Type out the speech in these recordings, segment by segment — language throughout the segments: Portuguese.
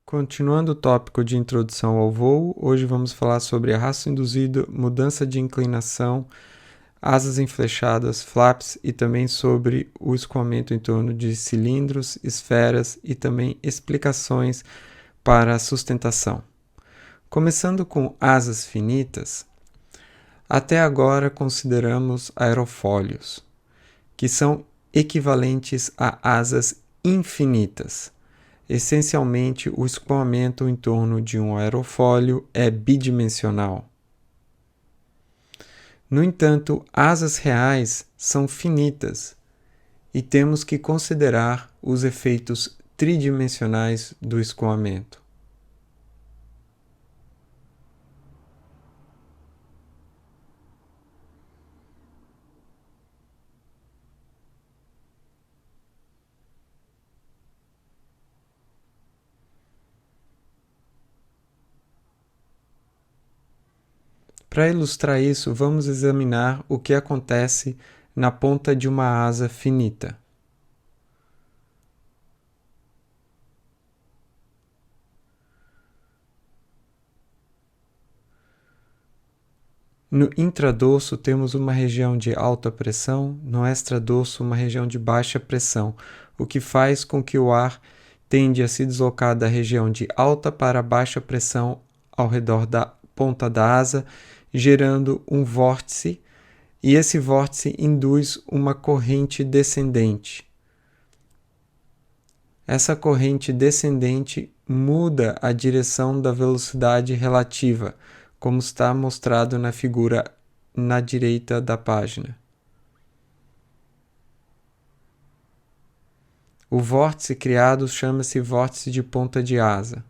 Continuando o tópico de introdução ao voo, hoje vamos falar sobre arrasto induzido, mudança de inclinação, asas enflechadas, flaps e também sobre o escoamento em torno de cilindros, esferas e também explicações para a sustentação. Começando com asas finitas, até agora consideramos aerofólios, que são equivalentes a asas infinitas. Essencialmente, o escoamento em torno de um aerofólio é bidimensional. No entanto, asas reais são finitas e temos que considerar os efeitos tridimensionais do escoamento. Para ilustrar isso, vamos examinar o que acontece na ponta de uma asa finita. No intradorso temos uma região de alta pressão, no extradorso uma região de baixa pressão, o que faz com que o ar tende a se deslocar da região de alta para baixa pressão ao redor da ponta da asa, gerando um vórtice, e esse vórtice induz uma corrente descendente. Essa corrente descendente muda a direção da velocidade relativa, como está mostrado na figura na direita da página. O vórtice criado chama-se vórtice de ponta de asa.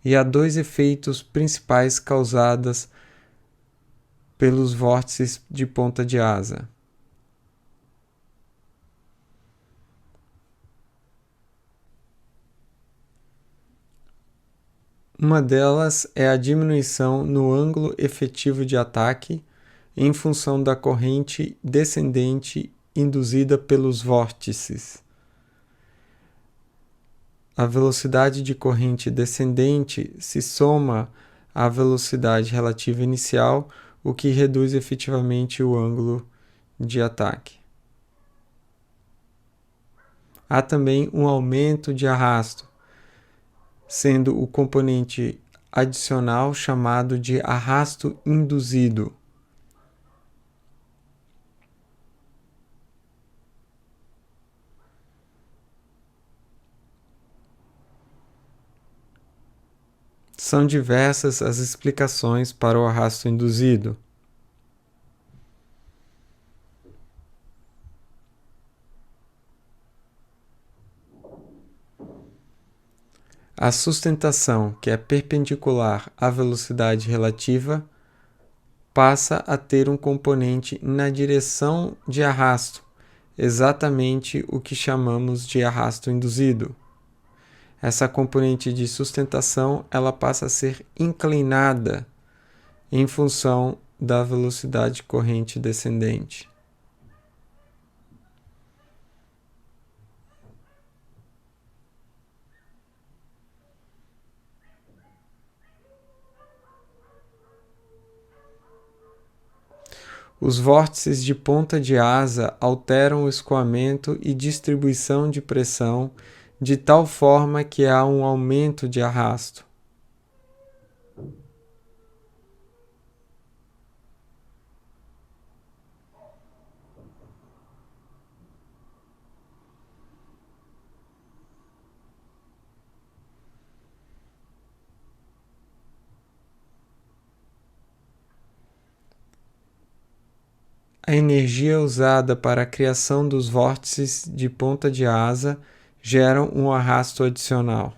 E há dois efeitos principais causados pelos vórtices de ponta de asa. Uma delas é a diminuição no ângulo efetivo de ataque em função da corrente descendente induzida pelos vórtices. A velocidade de corrente descendente se soma à velocidade relativa inicial, o que reduz efetivamente o ângulo de ataque. Há também um aumento de arrasto, sendo o componente adicional chamado de arrasto induzido. São diversas as explicações para o arrasto induzido. A sustentação, que é perpendicular à velocidade relativa, passa a ter um componente na direção de arrasto, exatamente o que chamamos de arrasto induzido. Essa componente de sustentação ela passa a ser inclinada em função da velocidade corrente descendente. Os vórtices de ponta de asa alteram o escoamento e distribuição de pressão de tal forma que há um aumento de arrasto. A energia usada para a criação dos vórtices de ponta de asa gera um arrasto adicional.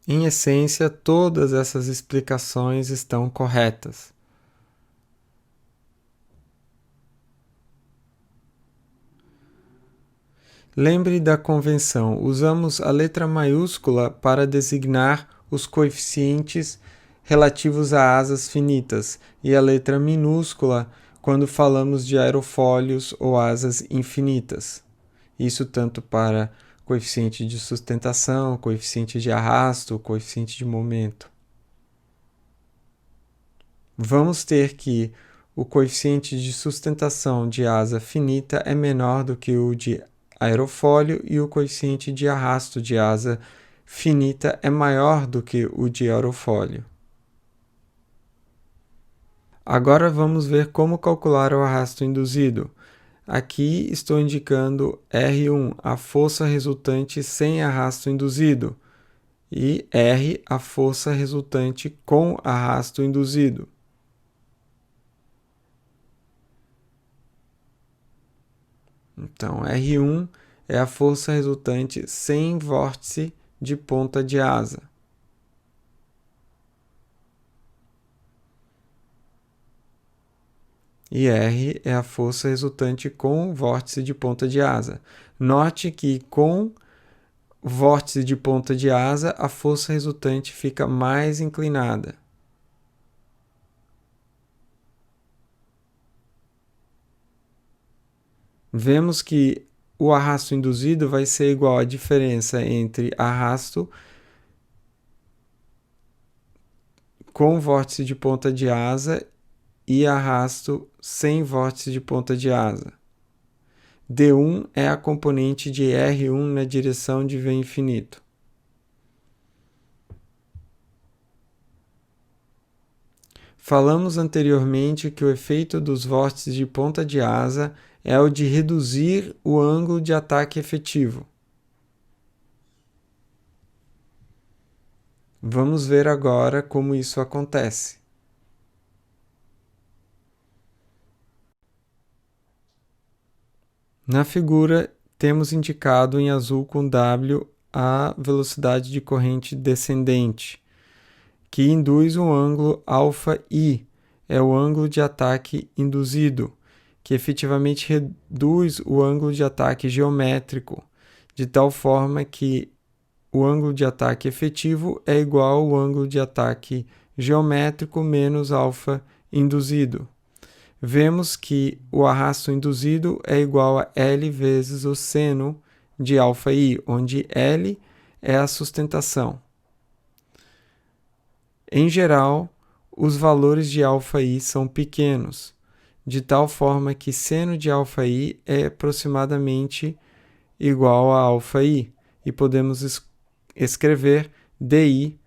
Em essência, todas essas explicações estão corretas. Lembre da convenção: usamos a letra maiúscula para designar os coeficientes relativos a asas finitas e a letra minúscula quando falamos de aerofólios ou asas infinitas. Isso tanto para coeficiente de sustentação, coeficiente de arrasto, coeficiente de momento. Vamos ter que o coeficiente de sustentação de asa finita é menor do que o de aerofólio e o coeficiente de arrasto de asa finita é maior do que o de aerofólio. Agora vamos ver como calcular o arrasto induzido. Aqui estou indicando R1, a força resultante sem arrasto induzido, e R, a força resultante com arrasto induzido. Então, R1 é a força resultante sem vórtice de ponta de asa. E R é a força resultante com vórtice de ponta de asa. Note que com vórtice de ponta de asa, a força resultante fica mais inclinada. Vemos que o arrasto induzido vai ser igual à diferença entre arrasto com vórtice de ponta de asa e arrasto sem vórtice de ponta de asa. D1 é a componente de R1 na direção de V infinito. Falamos anteriormente que o efeito dos vórtices de ponta de asa é o de reduzir o ângulo de ataque efetivo. Vamos ver agora como isso acontece. Na figura, temos indicado em azul com W a velocidade de corrente descendente, que induz um ângulo αi, é o ângulo de ataque induzido, que efetivamente reduz o ângulo de ataque geométrico, de tal forma que o ângulo de ataque efetivo é igual ao ângulo de ataque geométrico menos α induzido. Vemos que o arrasto induzido é igual a L vezes o seno de αi, onde L é a sustentação. Em geral, os valores de αi são pequenos, de tal forma que seno de αi é aproximadamente igual a αi, e podemos escrever di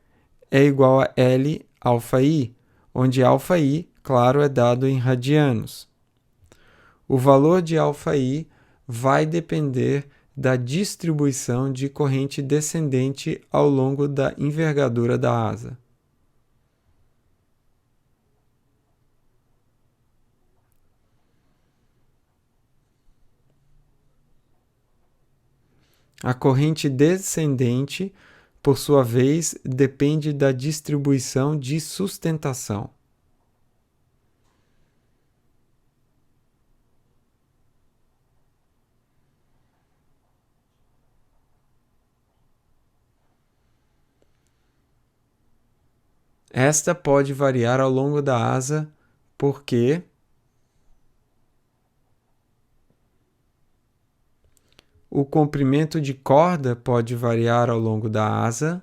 é igual a L αi, onde αi, claro, é dado em radianos. O valor de αi vai depender da distribuição de corrente descendente ao longo da envergadura da asa. A corrente descendente, por sua vez, depende da distribuição de sustentação. Esta pode variar ao longo da asa, porque o comprimento de corda pode variar ao longo da asa,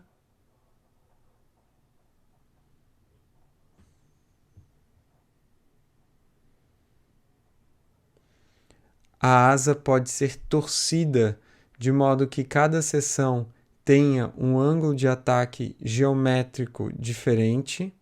a asa pode ser torcida de modo que cada seção tenha um ângulo de ataque geométrico diferente.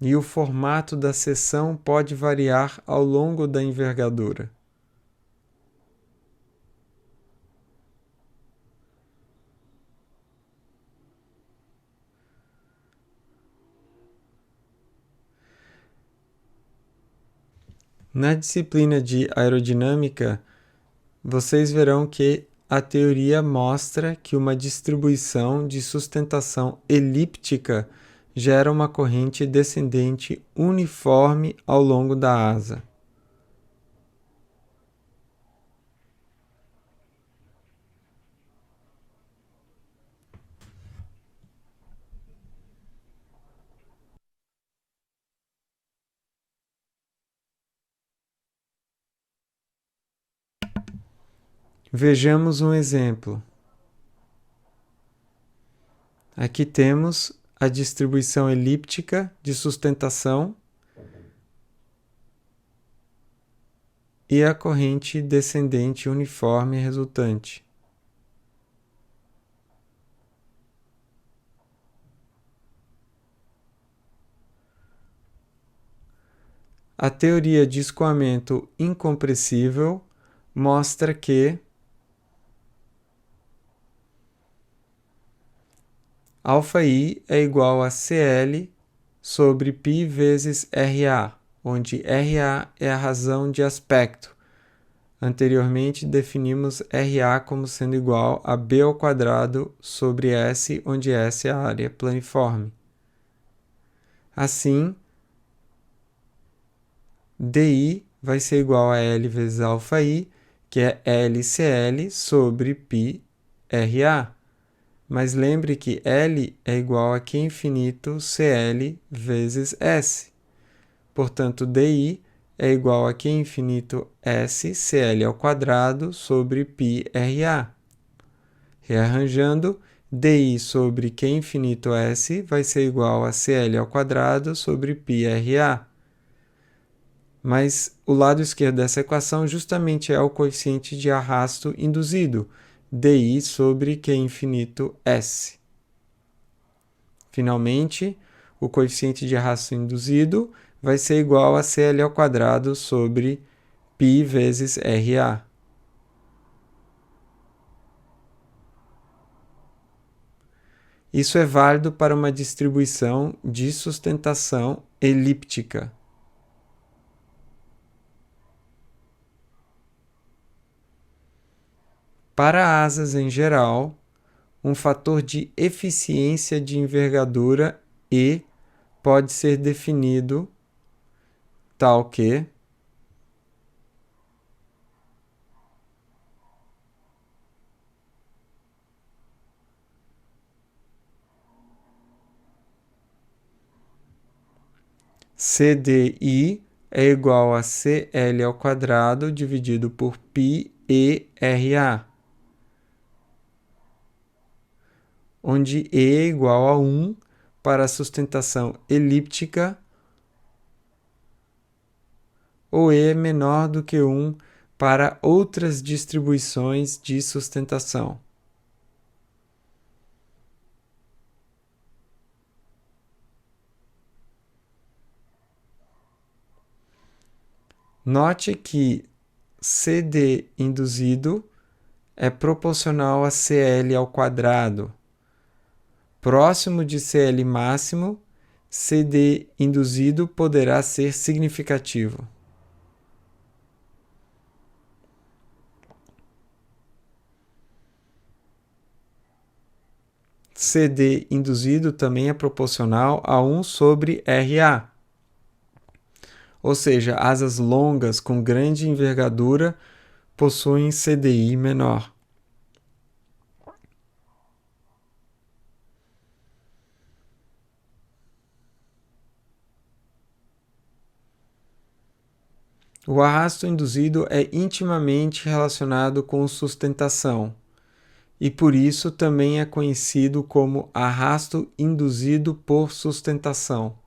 E o formato da seção pode variar ao longo da envergadura. Na disciplina de aerodinâmica, vocês verão que a teoria mostra que uma distribuição de sustentação elíptica gera uma corrente descendente uniforme ao longo da asa. Vejamos um exemplo. Aqui temos a distribuição elíptica de sustentação e a corrente descendente uniforme resultante. A teoria de escoamento incompressível mostra que αi é igual a CL sobre π vezes RA, onde RA é a razão de aspecto. Anteriormente definimos RA como sendo igual a B ao quadrado sobre S, onde S é a área planiforme. Assim, DI vai ser igual a L vezes αi, que é LCL sobre π RA. Mas lembre que L é igual a Q infinito CL vezes S. Portanto, DI é igual a Q infinito S CL ao quadrado sobre π RA. Rearranjando, DI sobre Q infinito S vai ser igual a CL ao quadrado sobre π RA. Mas o lado esquerdo dessa equação justamente é o coeficiente de arrasto induzido, DI sobre Q infinito S. Finalmente, o coeficiente de arrasto induzido vai ser igual a CL ao quadrado sobre π vezes RA. Isso é válido para uma distribuição de sustentação elíptica. Para asas em geral, um fator de eficiência de envergadura E pode ser definido tal que CDI é igual a CL ao quadrado dividido por π ERA, onde E é igual a 1 para a sustentação elíptica ou E é menor do que 1 para outras distribuições de sustentação. Note que CD induzido é proporcional a CL ao quadrado. Próximo de CL máximo, CD induzido poderá ser significativo. CD induzido também é proporcional a 1 sobre RA. Ou seja, asas longas com grande envergadura possuem CDI menor. O arrasto induzido é intimamente relacionado com sustentação e por isso também é conhecido como arrasto induzido por sustentação.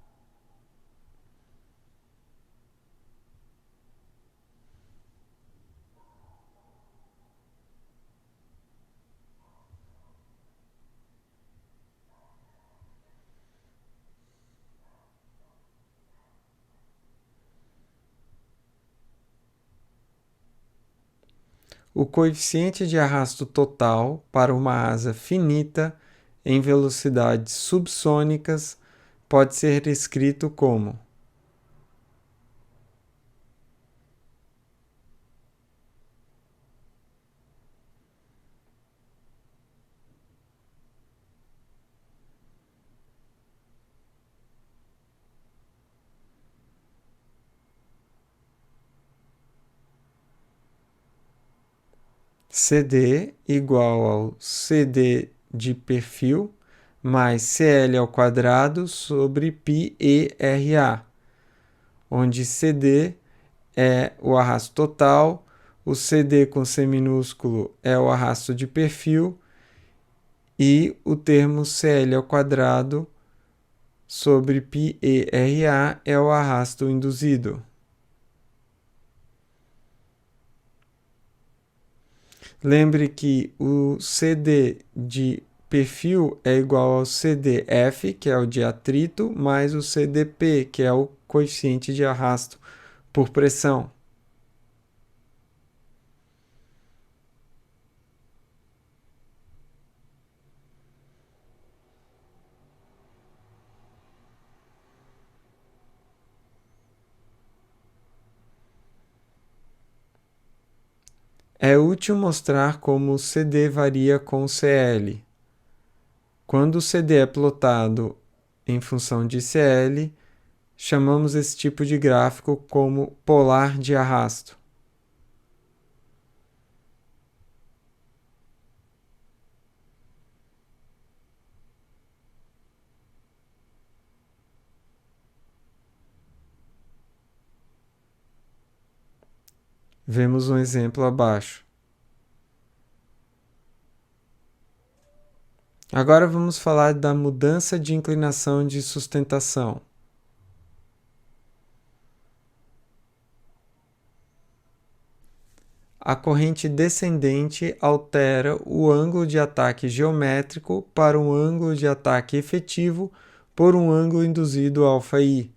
O coeficiente de arrasto total para uma asa finita em velocidades subsônicas pode ser escrito como CD igual ao CD de perfil mais CL ao quadrado sobre πERA, onde CD é o arrasto total, o CD com C minúsculo é o arrasto de perfil e o termo CL ao quadrado sobre πERA é o arrasto induzido. Lembre que o CD de perfil é igual ao CDF, que é o de atrito, mais o CDP, que é o coeficiente de arrasto por pressão. É útil mostrar como o CD varia com o CL. Quando o CD é plotado em função de CL, chamamos esse tipo de gráfico como polar de arrasto. Vemos um exemplo abaixo. Agora vamos falar da mudança de inclinação de sustentação. A corrente descendente altera o ângulo de ataque geométrico para um ângulo de ataque efetivo por um ângulo induzido αi.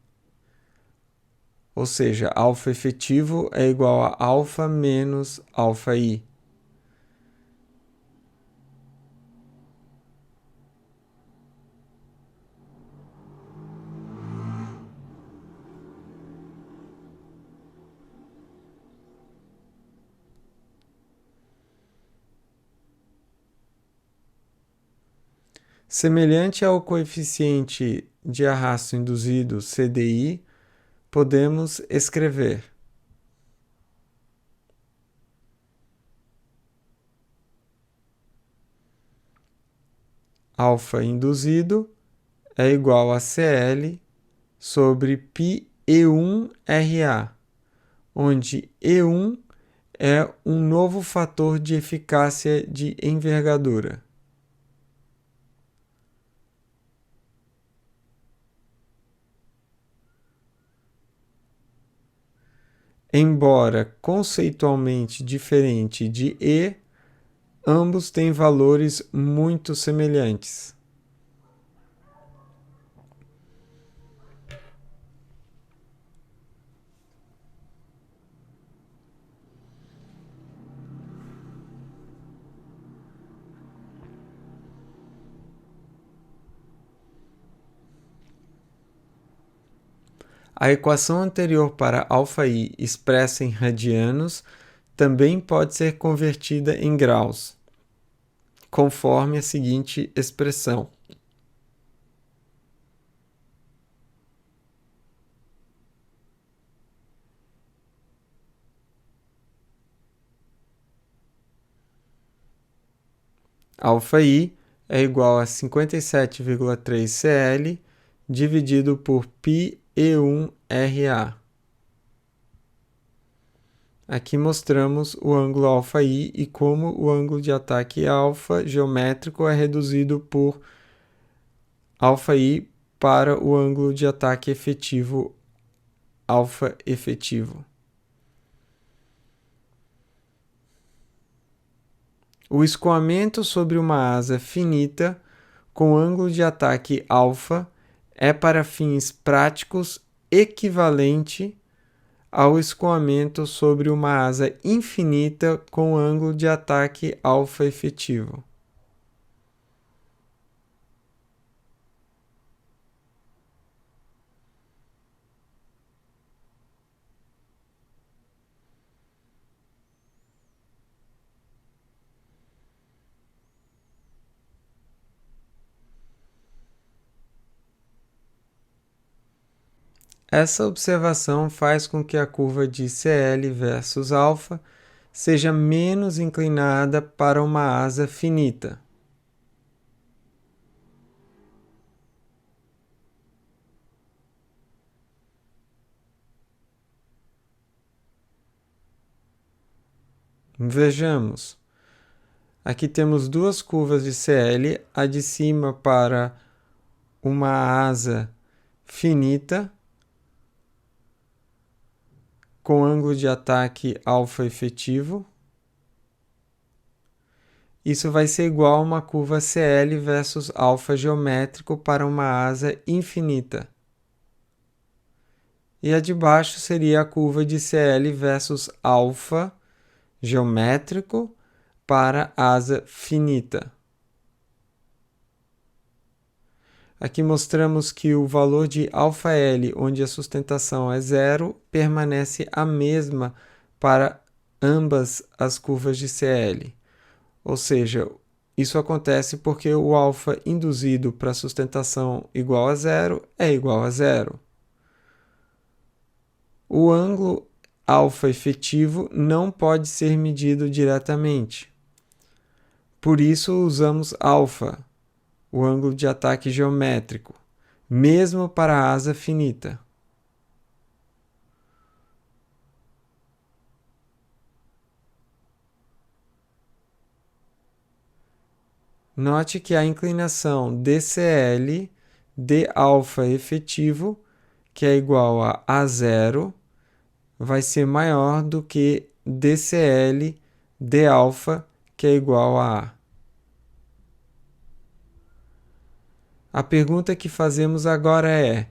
Ou seja, alfa efetivo é igual a alfa menos αi. Semelhante ao coeficiente de arrasto induzido CDI, podemos escrever alfa induzido é igual a CL sobre πE1RA, onde E1 é um novo fator de eficácia de envergadura. Embora conceitualmente diferente de E, ambos têm valores muito semelhantes. A equação anterior para αi expressa em radianos também pode ser convertida em graus, conforme a seguinte expressão. αi é igual a 57,3 CL dividido por πE1RA. Aqui mostramos o ângulo αi e como o ângulo de ataque alfa geométrico é reduzido por αi para o ângulo de ataque efetivo alfa efetivo. O escoamento sobre uma asa finita com ângulo de ataque alfa é para fins práticos equivalente ao escoamento sobre uma asa infinita com ângulo de ataque alfa efetivo. Essa observação faz com que a curva de CL versus alfa seja menos inclinada para uma asa finita. Vejamos. Aqui temos duas curvas de CL, a de cima para uma asa finita, com ângulo de ataque alfa efetivo. Isso vai ser igual a uma curva CL versus alfa geométrico para uma asa infinita. E a de baixo seria a curva de CL versus alfa geométrico para asa finita. Aqui mostramos que o valor de αL, onde a sustentação é zero, permanece a mesma para ambas as curvas de CL. Ou seja, isso acontece porque o alfa induzido para sustentação igual a zero é igual a zero. O ângulo alfa efetivo não pode ser medido diretamente. Por isso usamos alfa, o ângulo de ataque geométrico, mesmo para a asa finita. Note que a inclinação dCl de alfa efetivo, que é igual a zero, vai ser maior do que dCl de alfa, que é igual a A. A pergunta que fazemos agora é: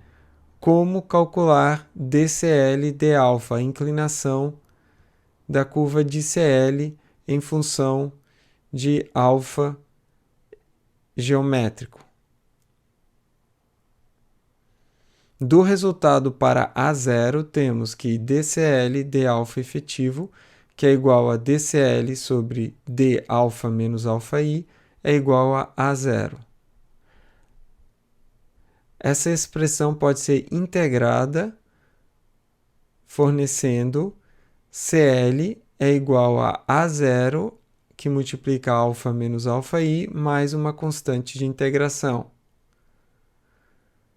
como calcular dCl de alfa, a inclinação da curva de CL em função de alfa geométrico? Do resultado para A0, temos que dCl de alfa efetivo, que é igual a dCl sobre d alfa menos alfa_i, é igual a A0. Essa expressão pode ser integrada fornecendo CL é igual a A0, que multiplica alfa menos alfa_i, mais uma constante de integração.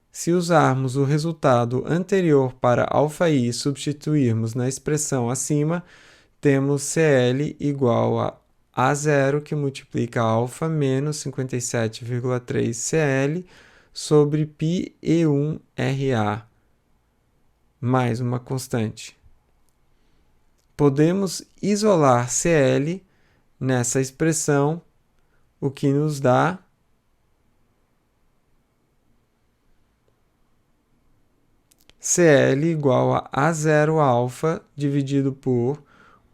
Se usarmos o resultado anterior para αi e substituirmos na expressão acima, temos CL igual a A0, que multiplica alfa menos 57,3 CL sobre πe1RA, mais uma constante. Podemos isolar CL nessa expressão, o que nos dá CL igual a A0 alfa dividido por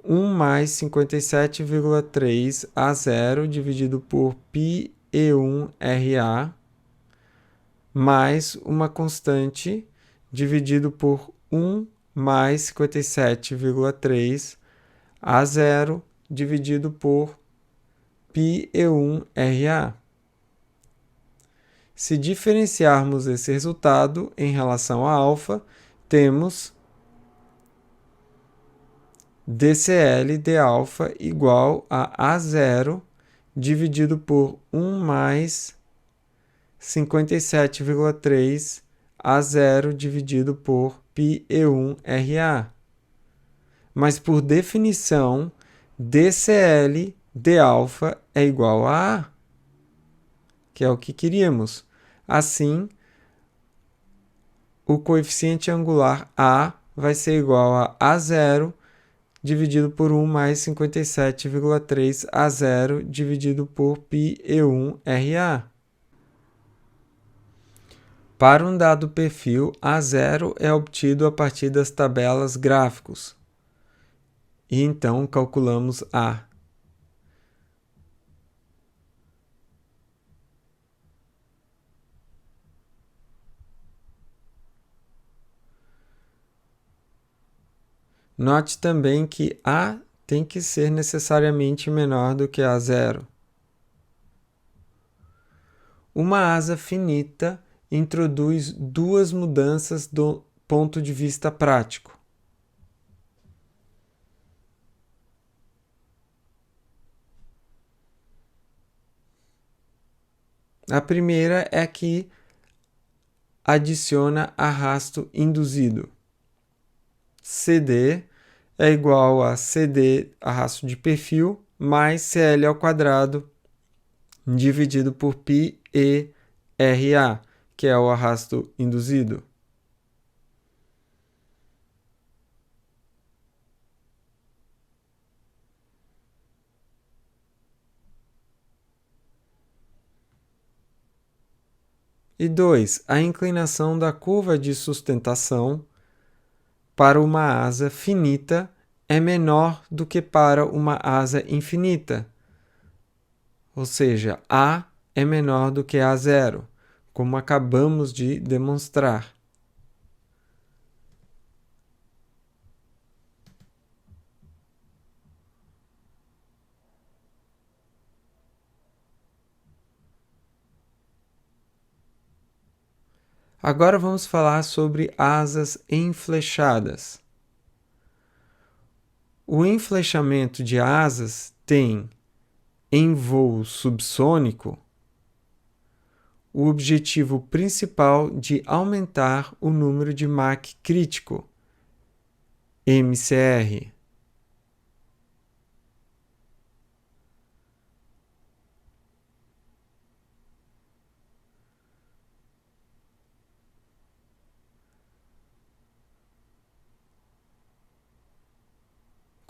1 mais 57,3 A0 dividido por πe1RA mais uma constante dividido por 1 mais 57,3 A0 dividido por πe1RA. Se diferenciarmos esse resultado em relação a alfa, temos dCl de alfa igual a A0 dividido por 1 mais 57,3 A0 dividido por πe1RA. Mas por definição, dCl de alfa é igual a A, que é o que queríamos. Assim, o coeficiente angular A vai ser igual a A0 dividido por 1 mais 57,3 A0 dividido por πe1RA. Para um dado perfil, A0 é obtido a partir das tabelas gráficos. E então calculamos A. Note também que A tem que ser necessariamente menor do que A0. Uma asa finita introduz duas mudanças do ponto de vista prático. A primeira é a que adiciona arrasto induzido. CD é igual a CD, arrasto de perfil, mais CL ao quadrado, dividido por π e RA, que é o arrasto induzido. E 2. A inclinação da curva de sustentação para uma asa finita é menor do que para uma asa infinita. Ou seja, A é menor do que A0, como acabamos de demonstrar. Agora vamos falar sobre asas enflechadas. O enflechamento de asas tem, em voo subsônico, o objetivo principal de aumentar o número de Mach crítico, MCR.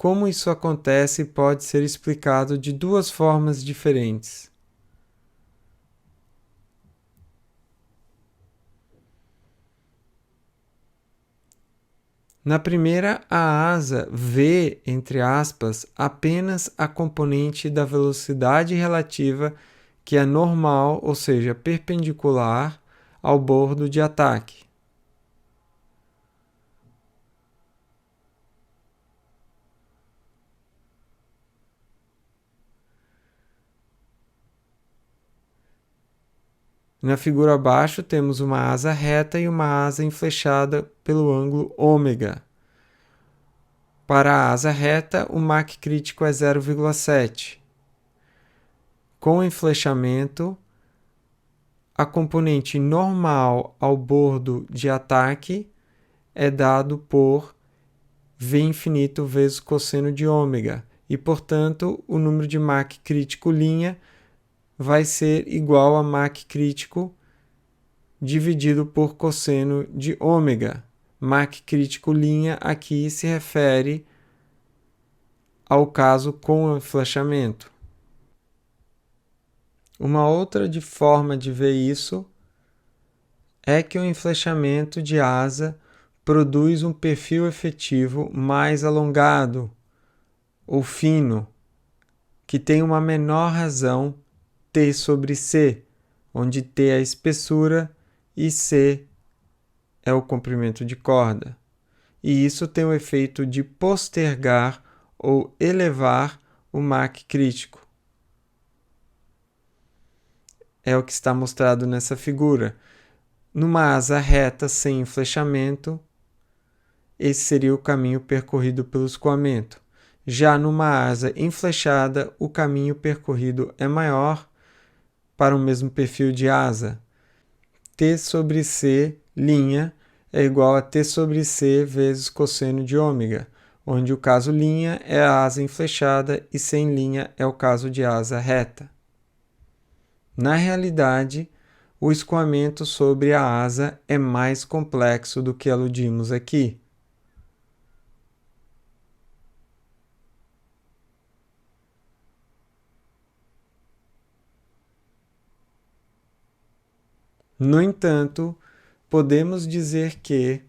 Como isso acontece pode ser explicado de duas formas diferentes. Na primeira, a asa vê, entre aspas, apenas a componente da velocidade relativa que é normal, ou seja, perpendicular ao bordo de ataque. Na figura abaixo temos uma asa reta e uma asa enflechada pelo ângulo ômega. Para a asa reta, o Mach crítico é 0,7. Com o enflechamento, a componente normal ao bordo de ataque é dado por V infinito vezes cosseno de ômega, e, portanto, o número de Mach crítico linha vai ser igual a Mach crítico dividido por cosseno de ômega. Mach crítico linha aqui se refere ao caso com enflechamento. Uma outra forma de ver isso é que o enflechamento de asa produz um perfil efetivo mais alongado ou fino, que tem uma menor razão T sobre C, onde T é a espessura e C é o comprimento de corda. E isso tem o efeito de postergar ou elevar o Mach crítico. É o que está mostrado nessa figura. Numa asa reta sem enflechamento, esse seria o caminho percorrido pelo escoamento. Já numa asa enflechada, o caminho percorrido é maior para o mesmo perfil de asa. T sobre C, linha, é igual a T sobre C vezes cosseno de ômega, onde o caso linha é a asa enflechada e sem linha é o caso de asa reta. Na realidade, o escoamento sobre a asa é mais complexo do que aludimos aqui. No entanto, podemos dizer que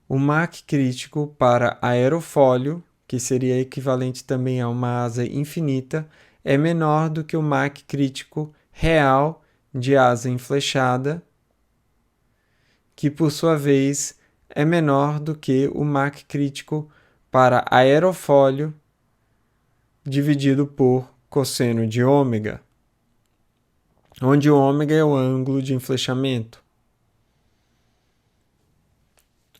o Mach crítico para aerofólio, que seria equivalente também a uma asa infinita, é menor do que o Mach crítico real de asa enflechada, que por sua vez é menor do que o Mach crítico para aerofólio dividido por cosseno de ômega, onde o ômega é o ângulo de enflechamento.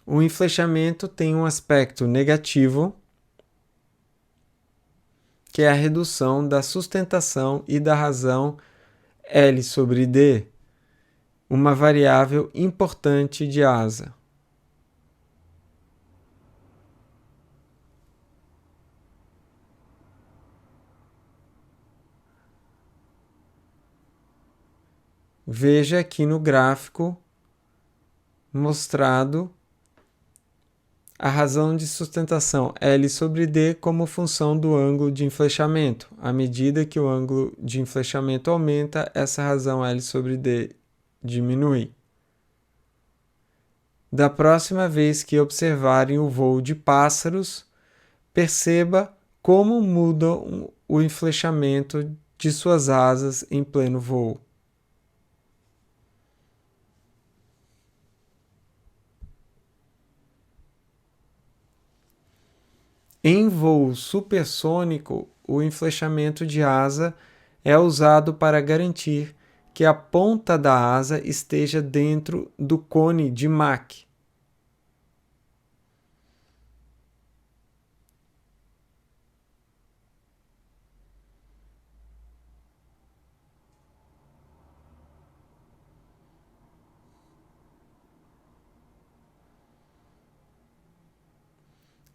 O enflechamento tem um aspecto negativo, que é a redução da sustentação e da razão L sobre D, uma variável importante de asa. Veja aqui no gráfico mostrado a razão de sustentação L sobre D como função do ângulo de enflechamento. À medida que o ângulo de enflechamento aumenta, essa razão L sobre D diminui. Da próxima vez que observarem o voo de pássaros, perceba como muda o enflechamento de suas asas em pleno voo. Em voo supersônico, o enflechamento de asa é usado para garantir que a ponta da asa esteja dentro do cone de Mach.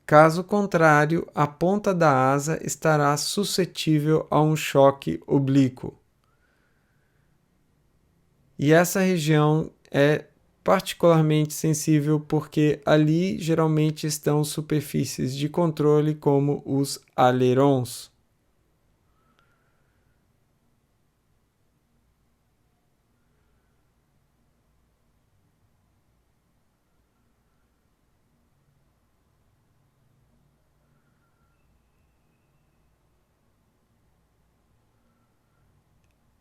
Caso contrário, a ponta da asa estará suscetível a um choque oblíquo. E essa região é particularmente sensível porque ali geralmente estão superfícies de controle como os ailerons.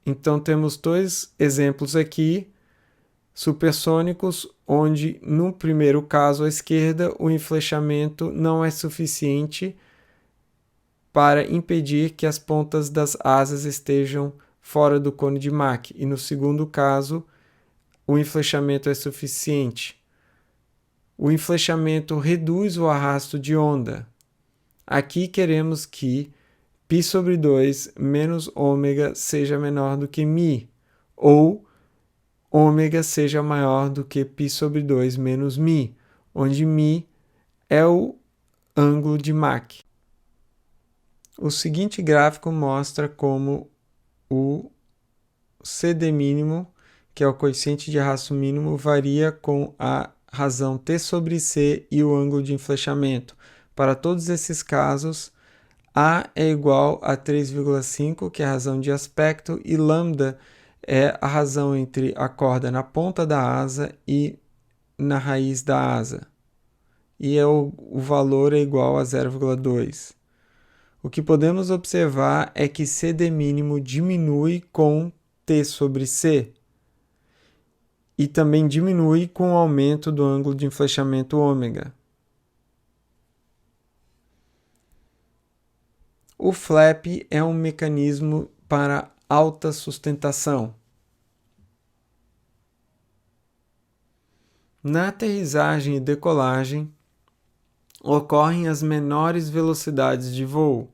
Então temos dois exemplos aqui, supersônicos, onde no primeiro caso à esquerda o enflechamento não é suficiente para impedir que as pontas das asas estejam fora do cone de Mach, e no segundo caso o enflechamento é suficiente. O enflechamento reduz o arrasto de onda. Aqui queremos que π sobre 2 menos ômega seja menor do que μ, ou ômega seja maior do que π sobre 2 menos μ, onde μ é o ângulo de Mach. O seguinte gráfico mostra como o CD mínimo, que é o coeficiente de arrasto mínimo, varia com a razão T sobre C e o ângulo de enflechamento. Para todos esses casos, A é igual a 3,5, que é a razão de aspecto, e lambda é a razão entre a corda na ponta da asa e na raiz da asa. E o valor é igual a 0,2. O que podemos observar é que CD mínimo diminui com T sobre C e também diminui com o aumento do ângulo de enflechamento ômega. O flap é um mecanismo para alta sustentação. Na aterrissagem e decolagem, ocorrem as menores velocidades de voo.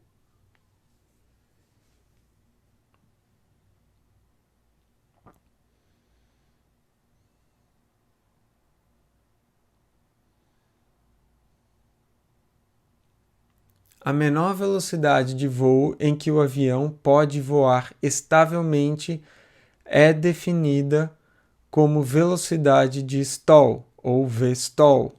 A menor velocidade de voo em que o avião pode voar estavelmente é definida como velocidade de stall, ou Vstall.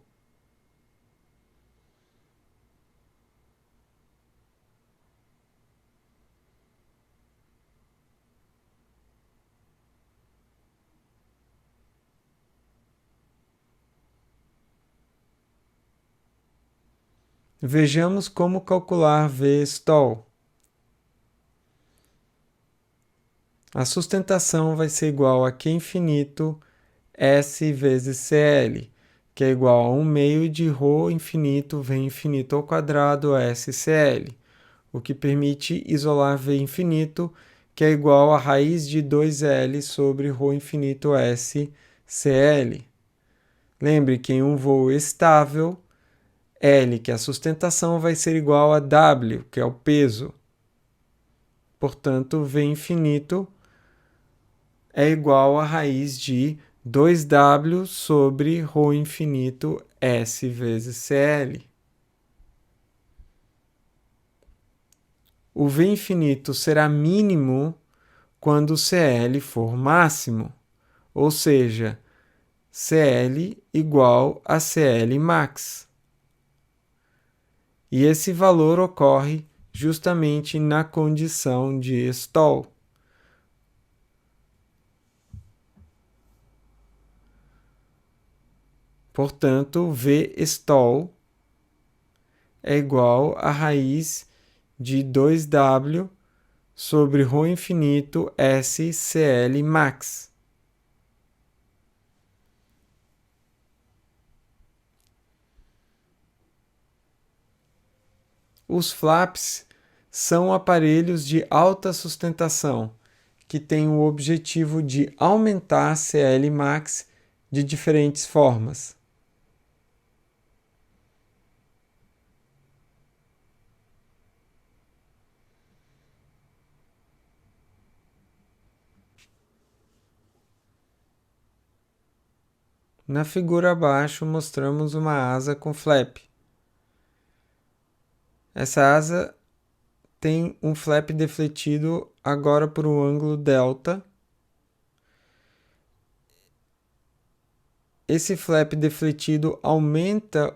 Vejamos como calcular Vstall. A sustentação vai ser igual a Q infinito S vezes CL, que é igual a 1 meio de ρ infinito V infinito ao quadrado SCL, o que permite isolar V infinito, que é igual a raiz de 2L sobre ρ infinito SCL. Lembre que em um voo estável, L, que é a sustentação, vai ser igual a W, que é o peso. Portanto, V infinito é igual a raiz de 2W sobre ρ infinito S vezes CL. O V infinito será mínimo quando o CL for máximo, ou seja, CL igual a CL max. E esse valor ocorre justamente na condição de stall. Portanto, V stall é igual a raiz de 2W sobre ρ infinito S CL max. Os flaps são aparelhos de alta sustentação que têm o objetivo de aumentar CL max de diferentes formas. Na figura abaixo mostramos uma asa com flap. Essa asa tem um flap defletido agora por um ângulo delta. Esse flap defletido aumenta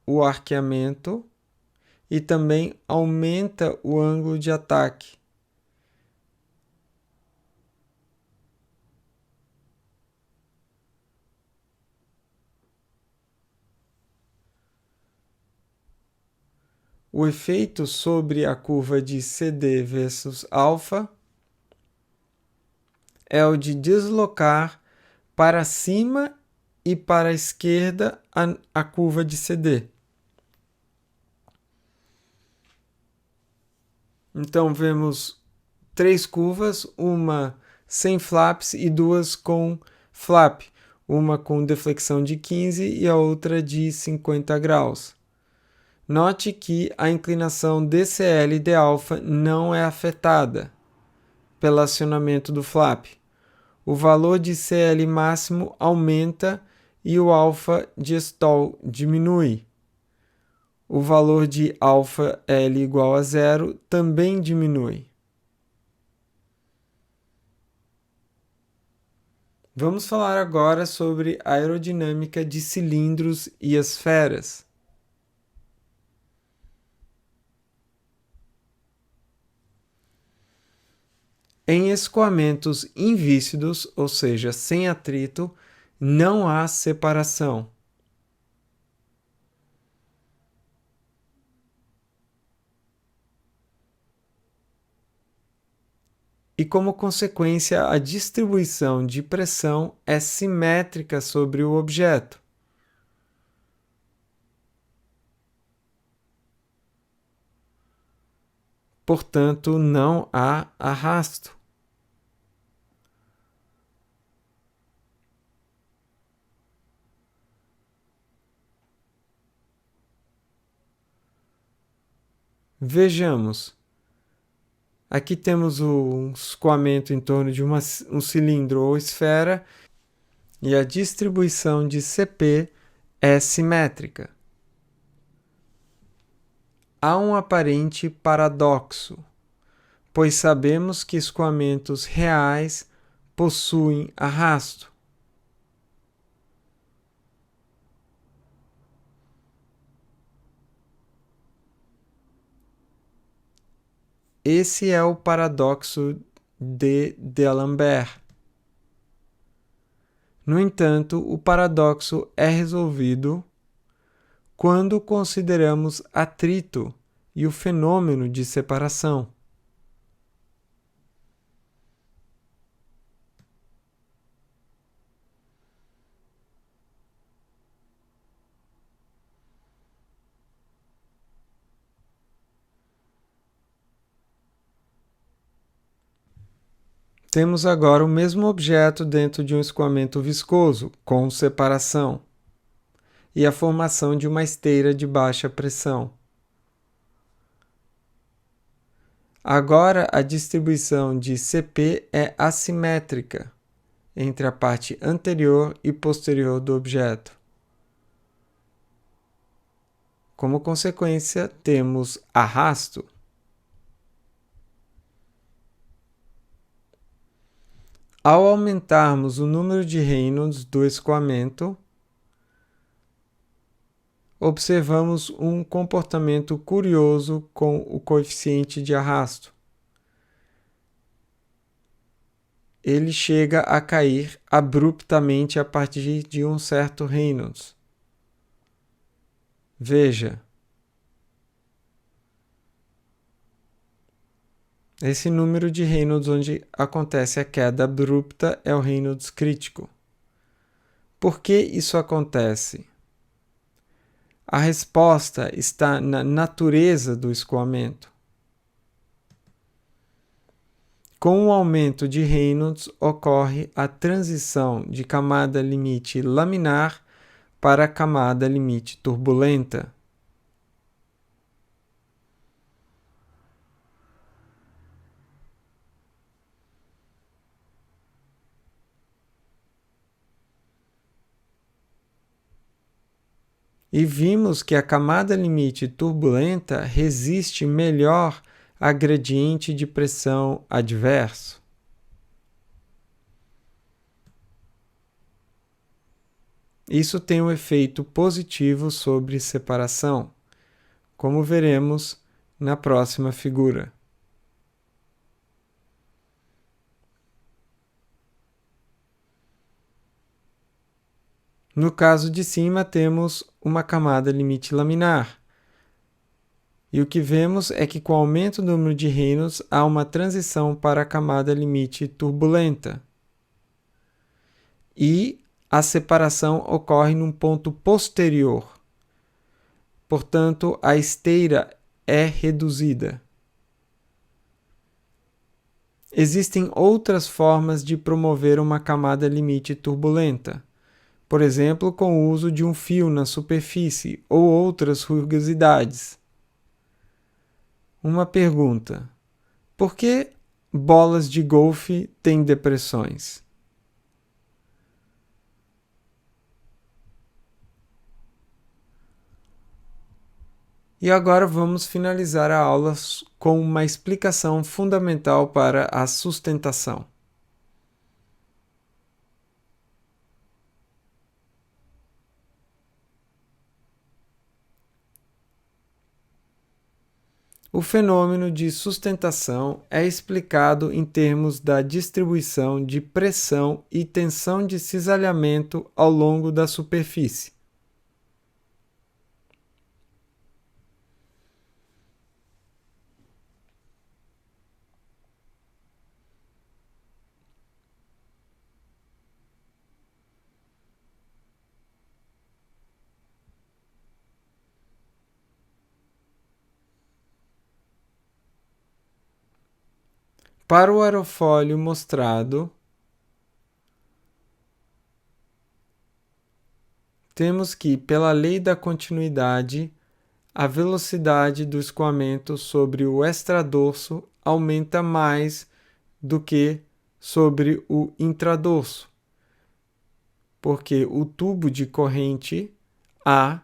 o arqueamento e também aumenta o ângulo de ataque. O efeito sobre a curva de CD versus alfa é o de deslocar para cima e para a esquerda a curva de CD. Então vemos 3 curvas, uma sem flaps e 2 com flap, uma com deflexão de 15 e a outra de 50 graus. Note que a inclinação DCL de alfa não é afetada pelo acionamento do flap. O valor de CL máximo aumenta e o alfa de stall diminui. O valor de alfa L igual a 0 também diminui. Vamos falar agora sobre a aerodinâmica de cilindros e esferas. Em escoamentos invíscidos, ou seja, sem atrito, não há separação. E como consequência, a distribuição de pressão é simétrica sobre o objeto. Portanto, não há arrasto. Vejamos. Aqui temos um escoamento em torno de um cilindro ou esfera e a distribuição de CP é simétrica. Há um aparente paradoxo, pois sabemos que escoamentos reais possuem arrasto. Esse é o paradoxo de D'Alembert. No entanto, o paradoxo é resolvido quando consideramos atrito e o fenômeno de separação. Temos agora o mesmo objeto dentro de um escoamento viscoso, com separação, e a formação de uma esteira de baixa pressão. Agora, a distribuição de CP é assimétrica entre a parte anterior e posterior do objeto. Como consequência, temos arrasto. Ao aumentarmos o número de Reynolds do escoamento, observamos um comportamento curioso com o coeficiente de arrasto. Ele chega a cair abruptamente a partir de um certo Reynolds. Veja, esse número de Reynolds onde acontece a queda abrupta é o Reynolds crítico. Por que isso acontece? A resposta está na natureza do escoamento. Com o aumento de Reynolds, ocorre a transição de camada limite laminar para a camada limite turbulenta. E vimos que a camada limite turbulenta resiste melhor a gradiente de pressão adverso. Isso tem um efeito positivo sobre separação, como veremos na próxima figura. No caso de cima, temos uma camada limite laminar. E o que vemos é que com o aumento do número de Reynolds, há uma transição para a camada limite turbulenta. E a separação ocorre num ponto posterior. Portanto, a esteira é reduzida. Existem outras formas de promover uma camada limite turbulenta. Por exemplo, com o uso de um fio na superfície ou outras rugosidades. Uma pergunta: por que bolas de golfe têm depressões? E agora vamos finalizar a aula com uma explicação fundamental para a sustentação. O fenômeno de sustentação é explicado em termos da distribuição de pressão e tensão de cisalhamento ao longo da superfície. Para o aerofólio mostrado, temos que, pela lei da continuidade, a velocidade do escoamento sobre o extradorso aumenta mais do que sobre o intradorso, porque o tubo de corrente A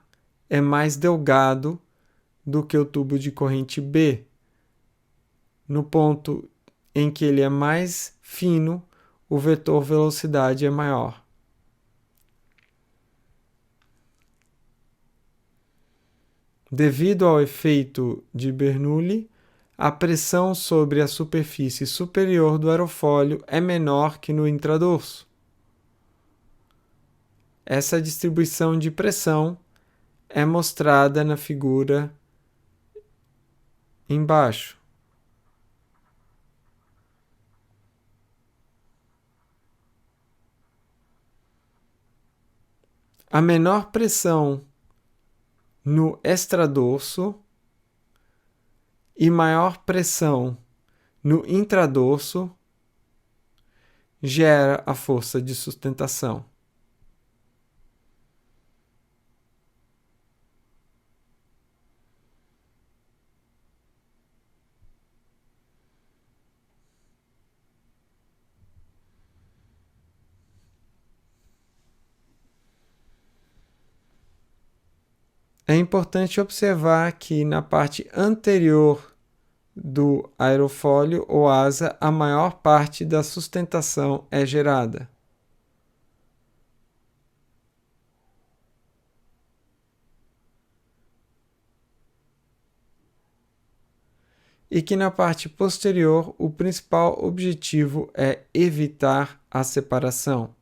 é mais delgado do que o tubo de corrente B. No ponto em que ele é mais fino, o vetor velocidade é maior. Devido ao efeito de Bernoulli, a pressão sobre a superfície superior do aerofólio é menor que no intradorso. Essa distribuição de pressão é mostrada na figura embaixo. A menor pressão no extradorso e maior pressão no intradorso gera a força de sustentação. É importante observar que na parte anterior do aerofólio ou asa, a maior parte da sustentação é gerada. E que na parte posterior o principal objetivo é evitar a separação.